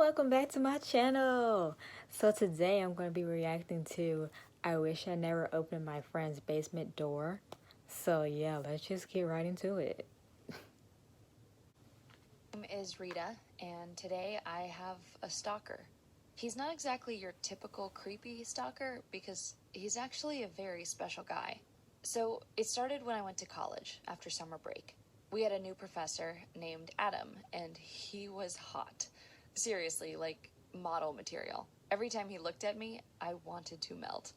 welcome back to my channel. So today I'm going to be reacting to I Wish I Never Opened My Friend's Basement Door. So yeah, let's just get right into it. My name is Rita, and today I have a stalker. He's not exactly your typical creepy stalker because he's actually a very special guy. So it started when I went to college after summer break. We had a new professor named Adam, and he was hot. Seriously, like model material. Every time he looked at me, I wanted to melt.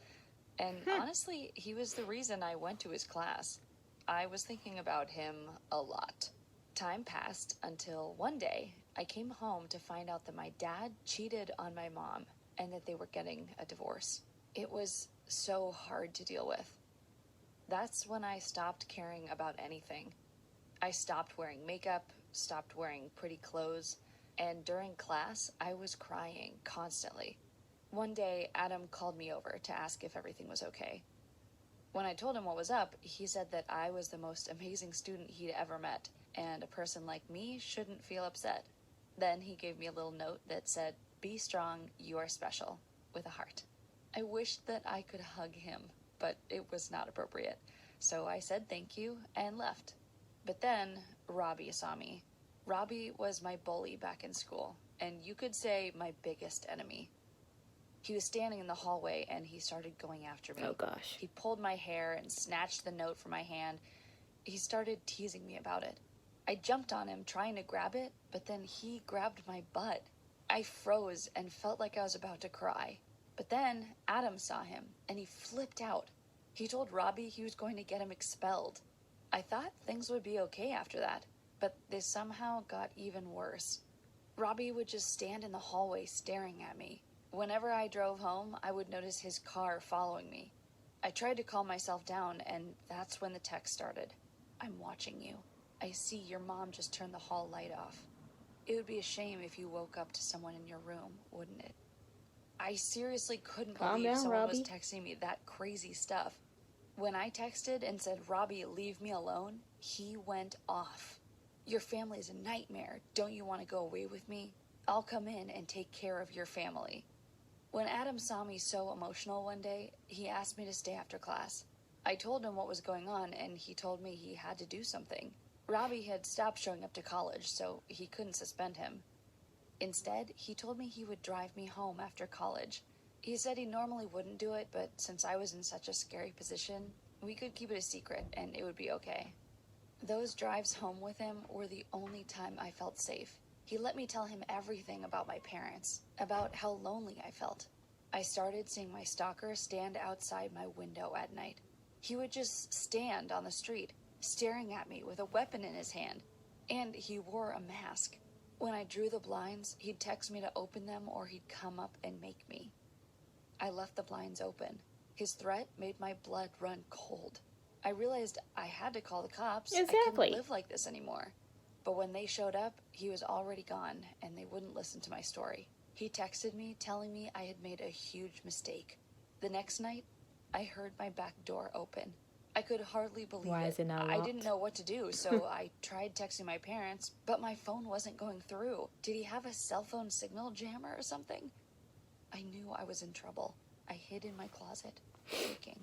And honestly, he was the reason I went to his class. I was thinking about him a lot. Time passed until one day I came home to find out that my dad cheated on my mom and that they were getting a divorce. It was so hard to deal with. That's when I stopped caring about anything. I stopped wearing makeup, stopped wearing pretty clothes, and during class, I was crying constantly. One day, Adam called me over to ask if everything was okay. When I told him what was up, he said that I was the most amazing student he'd ever met, and a person like me shouldn't feel upset. Then he gave me a little note that said, "Be strong, you are special," with a heart. I wished that I could hug him, but it was not appropriate. So I said thank you and left. But then Robbie saw me. Robbie was my bully back in school, and you could say my biggest enemy. He was standing in the hallway and he started going after me. Oh gosh. He pulled my hair and snatched the note from my hand. He started teasing me about it. I jumped on him trying to grab it, but then he grabbed my butt. I froze and felt like I was about to cry. But then Adam saw him and he flipped out. He told Robbie he was going to get him expelled. I thought things would be okay after that, but they somehow got even worse. Robbie would just stand in the hallway staring at me. Whenever I drove home, I would notice his car following me. I tried to calm myself down, and that's when the text started. "I'm watching you. I see your mom just turned the hall light off. It would be a shame if you woke up to someone in your room, wouldn't it?" I seriously couldn't Calm believe down, someone was Robbie. texting me that crazy stuff. When I texted and said, "Robbie, leave me alone," he went off. "Your family's a nightmare. Don't you want to go away with me? I'll come in and take care of your family." When Adam saw me so emotional one day, he asked me to stay after class. I told him what was going on, and he told me he had to do something. Robbie had stopped showing up to college, so he couldn't suspend him. Instead, he told me he would drive me home after college. He said he normally wouldn't do it, but since I was in such a scary position, we could keep it a secret and it would be okay. Those drives home with him were the only time I felt safe. He let me tell him everything about my parents, about how lonely I felt. I started seeing my stalker stand outside my window at night. He would just stand on the street, staring at me with a weapon in his hand, and he wore a mask. When I drew the blinds, he'd text me to open them or he'd come up and make me. I left the blinds open. His threat made my blood run cold. I realized I had to call the cops. I couldn't Exactly. live like this anymore. But when they showed up, he was already gone, and they wouldn't listen to my story. He texted me telling me I had made a huge mistake. The next night, I heard my back door open. I could hardly believe Why is it not I locked? didn't know what to do, so I tried texting my parents, but my phone wasn't going through. Did he have a cell phone signal jammer or something? I knew I was in trouble. I hid in my closet, shaking.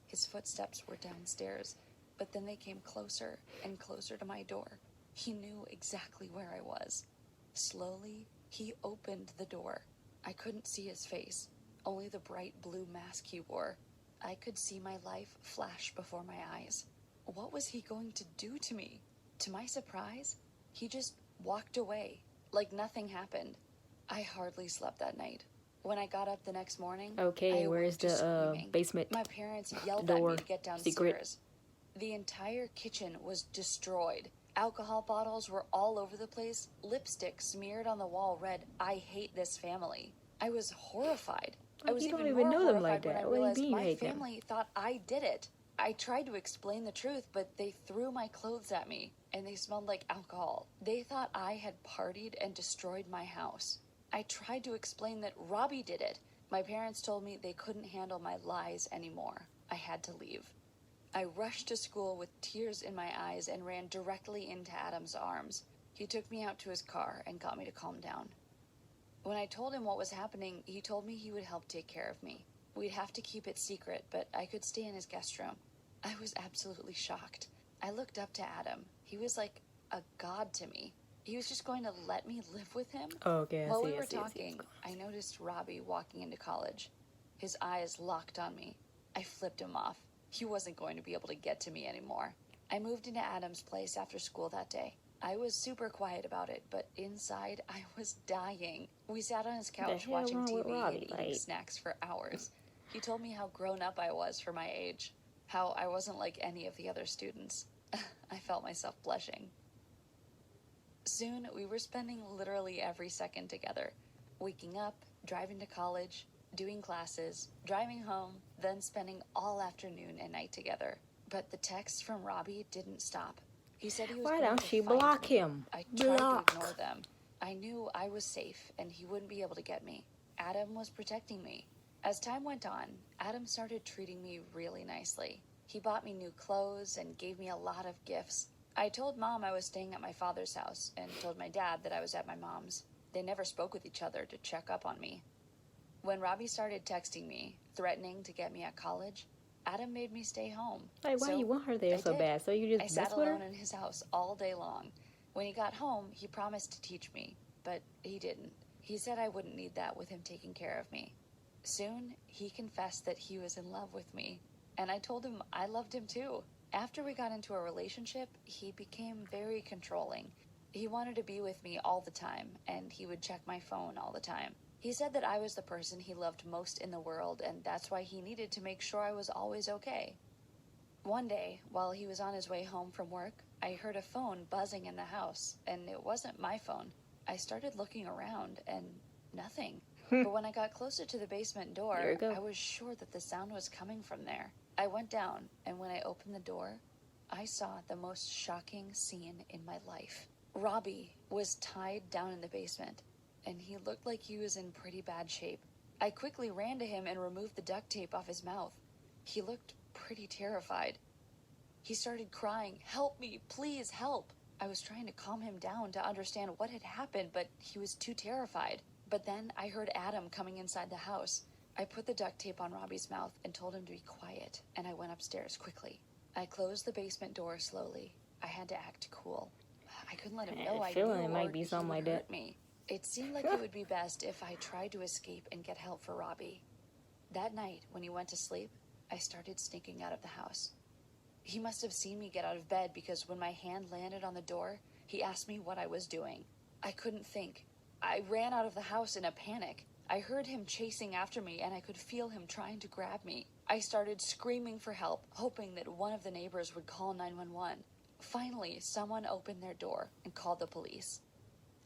His footsteps were downstairs, but then they came closer and closer to my door. He knew exactly where I was. Slowly, he opened the door. I couldn't see his face, only the bright blue mask he wore. I could see my life flash before my eyes. What was he going to do to me? To my surprise, he just walked away, like nothing happened. I hardly slept that night. When I got up the next morning, Okay, I where's awoke to the screaming. basement My parents yelled at me door to get secret? downstairs. The entire kitchen was destroyed. Alcohol bottles were all over the place. Lipstick smeared on the wall read, "I hate this family." I was horrified. I Like, was you don't even even more know them like horrified when I that. What do you realized mean you my hate them? family thought I did it. I tried to explain the truth, but they threw my clothes at me, and they smelled like alcohol. They thought I had partied and destroyed my house. I tried to explain that Robbie did it. My parents told me they couldn't handle my lies anymore. I had to leave. I rushed to school with tears in my eyes and ran directly into Adam's arms. He took me out to his car and got me to calm down. When I told him what was happening, he told me he would help take care of me. We'd have to keep it secret, but I could stay in his guest room. I was absolutely shocked. I looked up to Adam. He was like a god to me. He was just going to let me live with him? Okay, While we were talking, I noticed Robbie walking into college. His eyes locked on me. I flipped him off. He wasn't going to be able to get to me anymore. I moved into Adam's place after school that day. I was super quiet about it, but inside I was dying. We sat on his couch watching TV and eating snacks for hours. He told me how grown up I was for my age, how I wasn't like any of the other students. I felt myself blushing. Soon, we were spending literally every second together. Waking up, driving to college, doing classes, driving home, then spending all afternoon and night together. But the texts from Robbie didn't stop. He said he was Why going don't to she find block me. him? I tried Block. to ignore them. I knew I was safe and he wouldn't be able to get me. Adam was protecting me. As time went on, Adam started treating me really nicely. He bought me new clothes and gave me a lot of gifts. I told Mom I was staying at my father's house and told my dad that I was at my mom's. They never spoke with each other to check up on me. When Robbie started texting me, threatening to get me at college, Adam made me stay home. Like, why So you want her there I so did. bad? So you I just sat mess with her? alone in his house all day long. When he got home, he promised to teach me, but he didn't. He said I wouldn't need that with him taking care of me. Soon, he confessed that he was in love with me, and I told him I loved him too. After we got into a relationship, he became very controlling. He wanted to be with me all the time, and he would check my phone all the time. He said that I was the person he loved most in the world, and that's why he needed to make sure I was always okay. One day, while he was on his way home from work, I heard a phone buzzing in the house, and it wasn't my phone. I started looking around, and nothing. But when I got closer to the basement door, There you go. I was sure that the sound was coming from there. I went down, and when I opened the door, I saw the most shocking scene in my life. Robbie was tied down in the basement, and he looked like he was in pretty bad shape. I quickly ran to him and removed the duct tape off his mouth. He looked pretty terrified. He started crying, "Help me, please help." I was trying to calm him down to understand what had happened, but he was too terrified. But then I heard Adam coming inside the house. I put the duct tape on Robbie's mouth and told him to be quiet, and I went upstairs quickly. I closed the basement door slowly. I had to act cool. I couldn't let him know I knew Feeling it might or be he something would like hurt that. me. It seemed like it would be best if I tried to escape and get help for Robbie. That night, when he went to sleep, I started sneaking out of the house. He must have seen me get out of bed because when my hand landed on the door, he asked me what I was doing. I couldn't think. I ran out of the house in a panic. I heard him chasing after me and I could feel him trying to grab me. I started screaming for help, hoping that one of the neighbors would call 911. Finally, someone opened their door and called the police.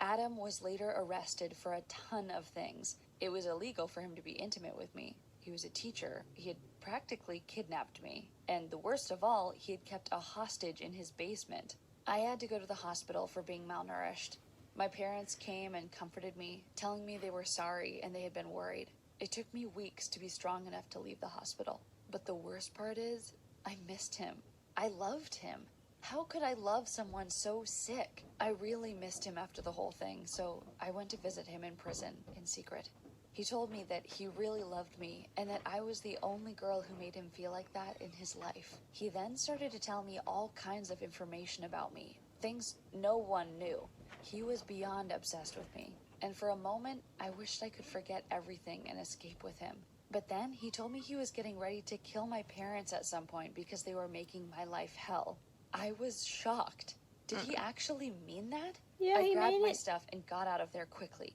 Adam was later arrested for a ton of things. It was illegal for him to be intimate with me. He was a teacher. He had practically kidnapped me. And the worst of all, he had kept a hostage in his basement. I had to go to the hospital for being malnourished. My parents came and comforted me, telling me they were sorry and they had been worried. It took me weeks to be strong enough to leave the hospital. But the worst part is, I missed him. I loved him. How could I love someone so sick? I really missed him after the whole thing, so I went to visit him in prison in secret. He told me that he really loved me and that I was the only girl who made him feel like that in his life. He then started to tell me all kinds of information about me, things no one knew. He was beyond obsessed with me, and for a moment, I wished I could forget everything and escape with him. But then he told me he was getting ready to kill my parents at some point because they were making my life hell. I was shocked. Did he actually mean that? Yeah, I he grabbed mean my it. stuff and got out of there quickly.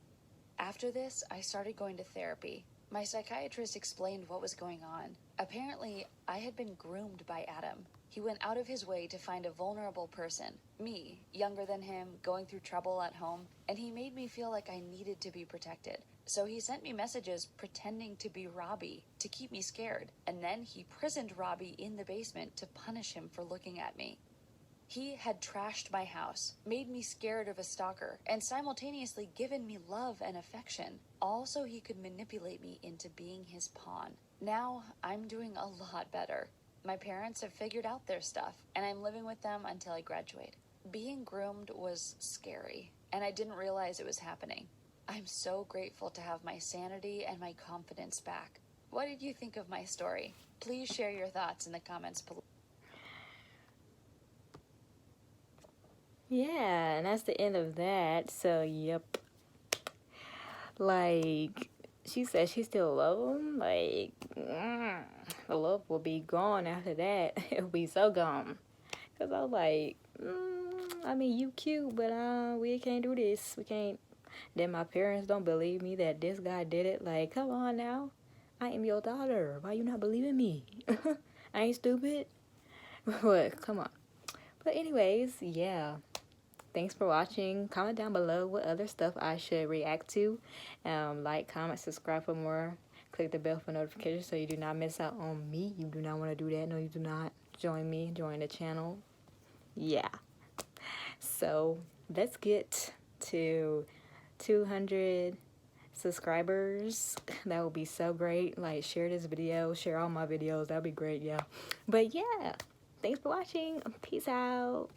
After this, I started going to therapy. My psychiatrist explained what was going on. Apparently, I had been groomed by Adam. He went out of his way to find a vulnerable person, me, younger than him, going through trouble at home, and he made me feel like I needed to be protected. So he sent me messages pretending to be Robbie to keep me scared, and then he prisoned Robbie in the basement to punish him for looking at me. He had trashed my house, made me scared of a stalker, and simultaneously given me love and affection, all so he could manipulate me into being his pawn. Now, I'm doing a lot better. My parents have figured out their stuff, and I'm living with them until I graduate. Being groomed was scary, and I didn't realize it was happening. I'm so grateful to have my sanity and my confidence back. What did you think of my story? Please share your thoughts in the comments below. Yeah, and that's the end of that. So, yep. Like, she said she still love him. Like, the love will be gone after that. It'll be so gone. Because I was like, I mean, you cute, but we can't do this. We can't. Then my parents don't believe me that this guy did it. Like, come on now. I am your daughter. Why you not believing me? I ain't stupid. What? Come on. But anyways, yeah. Thanks for watching. Comment down below what other stuff I should react to. Like, comment, subscribe for more. Click the bell for notifications so you do not miss out on me. You do not want to do that. No, you do not. Join me. Join the channel. Yeah. So, let's get to 200 subscribers. That would be so great. Like, share this video. Share all my videos. That would be great, yeah. But, yeah. Thanks for watching. Peace out.